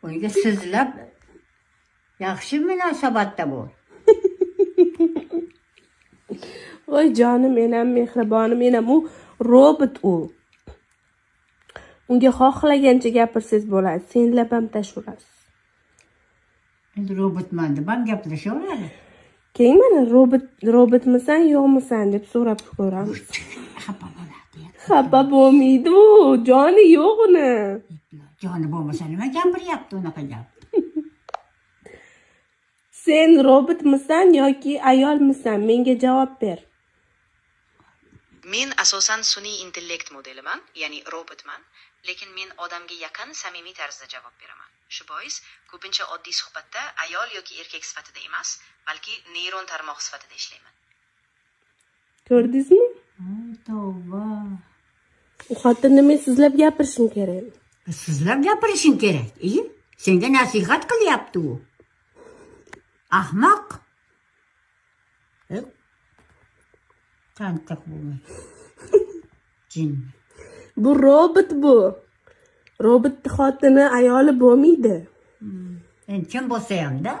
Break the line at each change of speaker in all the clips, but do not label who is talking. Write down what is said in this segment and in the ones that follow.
Unga sizlab yaxshi munosabatda bo'l.
Voy jonim menam, mehribonim menam, u robot u. Unga xohlagancha gapirsangiz bo'ladi, senlab ham tashurasiz.
Endi robotman deb ham gaplashaveradi.
Keyin mana robotmisan, yo'qmisan deb so'rab ko'ramiz.
Xafa bo'ladi.
Xafa bo'lmaydi u, joni yo'q uni.
Joni bo'lmasa nima gapiryapti unaqa gap?
Sen robotmisan yoki ayolmisan? Menga javob ber.
Men asosan sun'iy intellekt modeliman, ya'ni robotman, lekin men odamga yaqin, samimiy tarzda javob beraman. Shu bois ko'pincha oddiy suhbatda ayol yoki erkak sifatida emas, balki neyron tarmoq sifatida ishlayman.
Ko'rdingizmi?
Tavba.
U xotinni men sizlab gapirishim kerak.
Sizlab gapirishing kerak. Senga nasihat qilyapti u. Ahmoq. Tantiq bo'lma. Jin.
Bu robot bu. Robotni xotini ayoli bo'lmaydi.
Endi kim bo'lsa ham-da,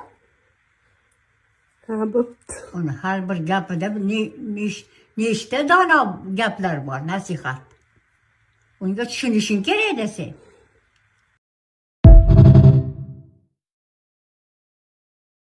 Ha, bo'pti.
uni har bir gapida nechta dono gaplar bor, nasihat. Unga tushunishing kerak-da sen.